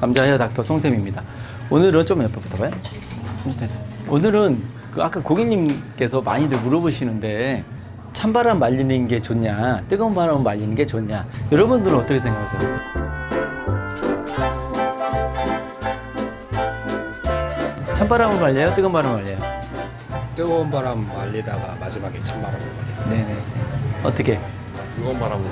남자 헤어 닥터 송쌤입니다. 오늘은 좀 옆에 붙어봐요. 오늘은 아까 고객님께서 많이들 물어보시는데 찬바람 말리는 게 좋냐, 뜨거운 바람 말리는 게 좋냐, 여러분들은 어떻게 생각하세요? 찬바람을 말려요? 뜨거운 바람을 말려요? 뜨거운 바람 말리다가 마지막에 찬바람을 말린다. 네네. 어떻게? 뜨거운 바람으로.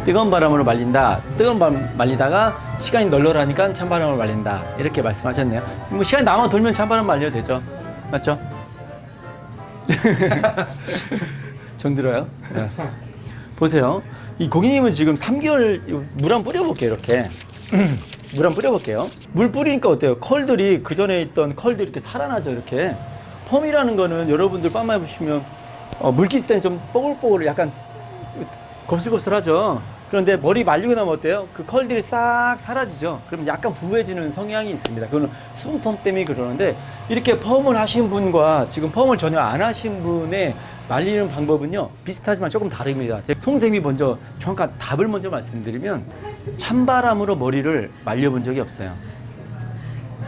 뜨거운 바람으로 말린다. 뜨거운 바람 말리다가 시간이 널널하니까 찬바람을 말린다. 이렇게 말씀하셨네요. 뭐 시간이 남아 돌면 찬바람 말려도 되죠. 맞죠? 정들어요? 네. 보세요. 이 고객님은 지금 3개월 물 한 뿌려볼게요. 이렇게. 물 한 뿌려볼게요. 물 뿌리니까 어때요? 컬들이 그 전에 있던 컬들이 이렇게 살아나죠. 이렇게. 펌이라는 거는 여러분들 빰만 해보시면 물기 있을 때는 좀 뽀글뽀글 약간 겁슬겁슬하죠. 그런데 머리 말리고 나면 어때요? 그 컬들이 싹 사라지죠. 그럼 약간 부해지는 성향이 있습니다. 그거는 수분펌 때문에 그러는데 이렇게 펌을 하신 분과 지금 펌을 전혀 안 하신 분의 말리는 방법은요 비슷하지만 조금 다릅니다. 송쌤이 먼저 정확한 답을 먼저 말씀드리면 찬바람으로 머리를 말려본 적이 없어요.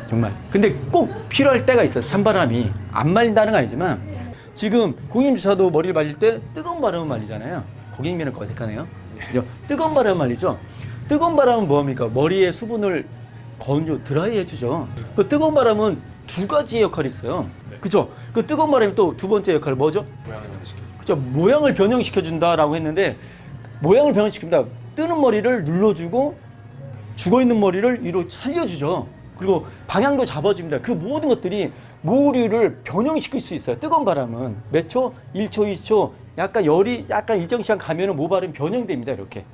정말. 근데 꼭 필요할 때가 있어요. 찬바람이 안 말린다는 건 아니지만 지금 고객님조차도 머리를 말릴 때 뜨거운 바람을 말리잖아요. 고객님은 어색하네요. 그죠? 뜨거운 바람 말리죠. 뜨거운 바람은 뭐합니까? 머리의 수분을 건조, 드라이 해주죠. 그 뜨거운 바람은 두 가지 역할이 있어요. 그죠? 그 뜨거운 바람이 또 두 번째 역할은 뭐죠? 모양을 변화시켜. 그죠? 모양을 변형시켜준다라고 했는데 모양을 변형시킵니다. 뜨는 머리를 눌러주고 죽어있는 머리를 위로 살려주죠. 그리고 방향도 잡아줍니다. 그 모든 것들이 머리를 변형시킬 수 있어요. 뜨거운 바람은 몇 초? 1초, 2초. 약간 열이 약간 일정 시간 가면은 모발은 변형됩니다. 이렇게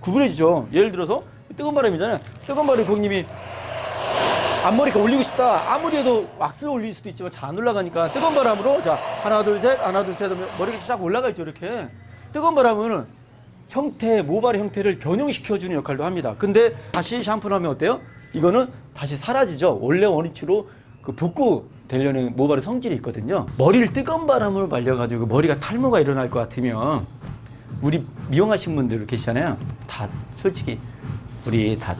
구부러지죠. 예를 들어서 뜨거운 바람이잖아요. 뜨거운 바람에 고객님이 앞머리가 올리고 싶다. 아무리 해도 왁스를 올릴 수도 있지만 잘 안 올라가니까 뜨거운 바람으로 자 하나 둘 셋 하나 둘 셋 하면 머리가 쫙 올라가 있죠. 이렇게 뜨거운 바람은 형태 모발의 형태를 변형시켜주는 역할도 합니다. 근데 다시 샴푸를 하면 어때요? 이거는 다시 사라지죠. 원래 원위치로 그 복구 되려는 모발의 성질이 있거든요. 머리를 뜨거운 바람으로 말려가지고 머리가 탈모가 일어날 것 같으면 우리 미용하신 분들 계시잖아요. 다 솔직히 우리 다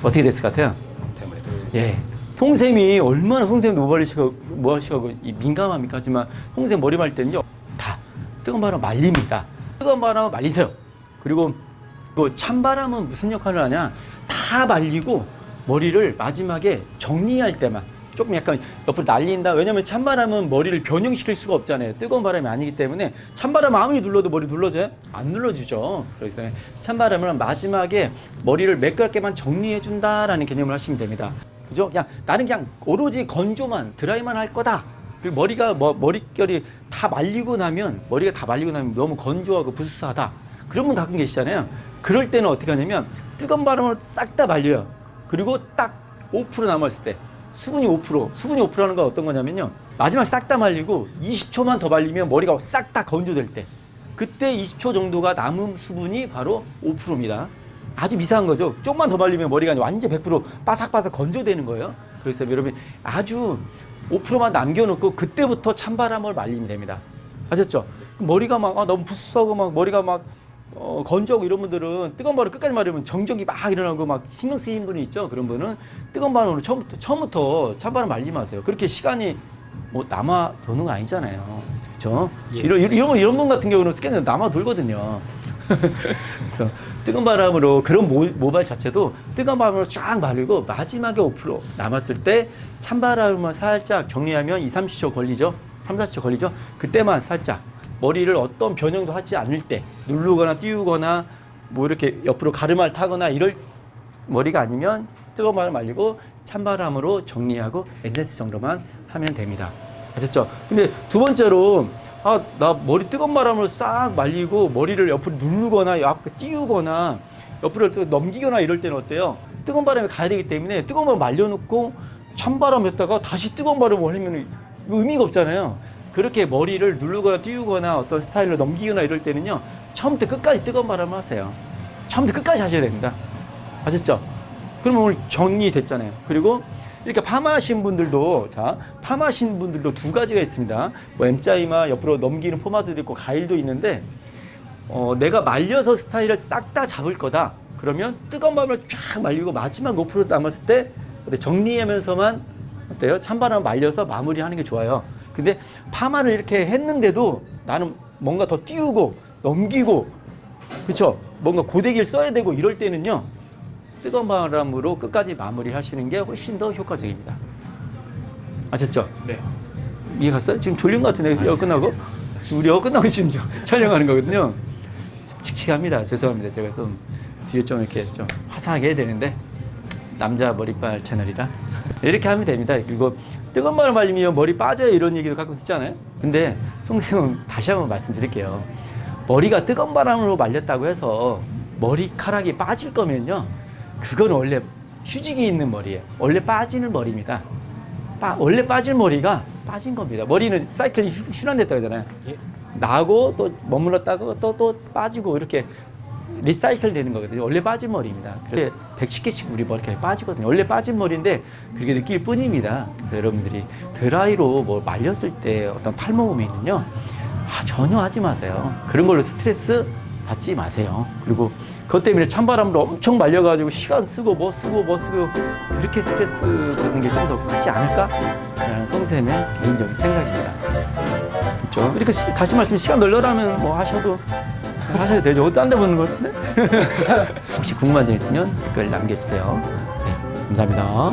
어떻게 됐을 것 같아요? 때문에 됐습니다. 예. 송쌤이 얼마나 송쌤 모발이시고 뭐하시고 민감합니까? 하지만 송쌤 머리 말릴 때는요 다 뜨거운 바람 말립니다. 뜨거운 바람 말리세요. 그리고 그 찬바람은 무슨 역할을 하냐? 다 말리고 머리를 마지막에 정리할 때만 조금 약간 옆으로 날린다. 왜냐면 찬바람은 머리를 변형시킬 수가 없잖아요. 뜨거운 바람이 아니기 때문에 찬바람 아무리 눌러도 머리 눌러져요? 안 눌러주죠. 그렇기 때문에 찬바람은 마지막에 머리를 매끄럽게만 정리해 준다라는 개념을 하시면 됩니다. 그죠? 그냥 나는 그냥 오로지 건조만 드라이만 할 거다. 그리고 머리가 머릿결이 다 말리고 나면 머리가 다 말리고 나면 너무 건조하고 부스스하다. 그런 분 가끔 계시잖아요. 그럴 때는 어떻게 하냐면 뜨거운 바람으로 싹 다 말려요. 그리고 딱 5% 남았을 때 수분이 5%하는 건 어떤 거냐면요. 마지막 싹 다 말리고 20초만 더 말리면 머리가 싹 다 건조될 때 그때 20초 정도가 남은 수분이 바로 5%입니다. 아주 미세한 거죠. 조금만 더 말리면 머리가 완전 100% 바삭바삭 건조되는 거예요. 그래서 여러분 아주 5%만 남겨놓고 그때부터 찬바람을 말리면 됩니다. 아셨죠? 머리가 막 너무 부스하고 막 머리가 막 건조하고 이런 분들은 뜨거운 바람 끝까지 말리면 정적이 막 일어나고 막 신경 쓰이는 분이 있죠. 그런 분은 뜨거운 바람으로 처음부터 찬바람 말리지 마세요. 그렇게 시간이 뭐 남아 도는 거 아니잖아요. 그렇죠? 예. 이런 분 같은 경우는 스캔을 남아 돌거든요. 그래서 뜨거운 바람으로 그런 모발 자체도 뜨거운 바람으로 쫙 말리고 마지막에 5% 남았을 때 찬바람을 살짝 정리하면 30초 걸리죠. 40초 걸리죠. 그때만 살짝 머리를 어떤 변형도 하지 않을 때 누르거나 띄우거나 뭐 이렇게 옆으로 가르마를 타거나 이럴 머리가 아니면 뜨거운 바람 말리고 찬바람으로 정리하고 에센스 정도만 하면 됩니다. 아셨죠? 근데 두 번째로 나 머리 뜨거운 바람으로 싹 말리고 머리를 옆으로 누르거나 옆으로 띄우거나 옆으로 넘기거나 이럴 때는 어때요? 뜨거운 바람이 가야 되기 때문에 뜨거운 바람 말려놓고 찬바람 했다가 다시 뜨거운 바람 올리면 의미가 없잖아요. 그렇게 머리를 누르거나 띄우거나 어떤 스타일로 넘기거나 이럴 때는요 처음부터 끝까지 뜨거운 바람을 하세요. 처음부터 끝까지 하셔야 됩니다. 아셨죠? 그러면 오늘 정리됐잖아요. 그리고 이렇게 파마하신 분들도 파마하신 분들도 두 가지가 있습니다. 뭐 M자이마 옆으로 넘기는 포마드도 있고 가일도 있는데 내가 말려서 스타일을 싹 다 잡을 거다. 그러면 뜨거운 바람을 쫙 말리고 마지막 5% 남았을 때 정리하면서만 어때요? 찬바람 말려서 마무리하는 게 좋아요. 근데 파마를 이렇게 했는데도 나는 뭔가 더 띄우고 넘기고 그렇죠? 뭔가 고데기를 써야 되고 이럴 때는요. 뜨거운 바람으로 끝까지 마무리하시는 게 훨씬 더 효과적입니다. 아셨죠? 네. 이해 갔어요? 지금 졸린 것 같은데 여 끝나고 지금 우리 여 끝나고 지금 촬영하는 거거든요. 칙칙합니다. 죄송합니다. 제가 좀 뒤에 좀 이렇게 좀 화사하게 해야 되는데 남자 머리빨 채널이라 이렇게 하면 됩니다. 그리고 뜨거운 바람 말리면 머리 빠져요 이런 얘기도 가끔 듣잖아요. 근데 선생님은 다시 한번 말씀드릴게요. 머리가 뜨거운 바람으로 말렸다고 해서 머리카락이 빠질 거면요. 그건 원래 휴직이 있는 머리예요. 원래 빠지는 머리입니다. 원래 빠질 머리가 빠진 겁니다. 머리는 사이클이 순환됐다고 하잖아요. 예. 나고 또 머물렀다가 또 빠지고 이렇게 리사이클 되는 거거든요. 원래 빠진 머리입니다. 그래서 110개씩 우리 머리카락이 빠지거든요. 원래 빠진 머리인데 그렇게 느낄 뿐입니다. 그래서 여러분들이 드라이로 뭐 말렸을 때 어떤 탈모 고민은요. 전혀 하지 마세요. 그런 걸로 스트레스 받지 마세요. 그리고 그것 때문에 찬바람으로 엄청 말려가지고 시간 쓰고 뭐 쓰고 이렇게 스트레스 받는 게 좀 더 크지 않을까? 라는 선생님의 개인적인 생각입니다. 그렇죠? 이렇게 다시 말씀 시간 널널하면 뭐 하셔도 되죠. 딴 데 보는 것 같은데? 혹시 궁금한 점 있으면 댓글 남겨주세요. 네, 감사합니다.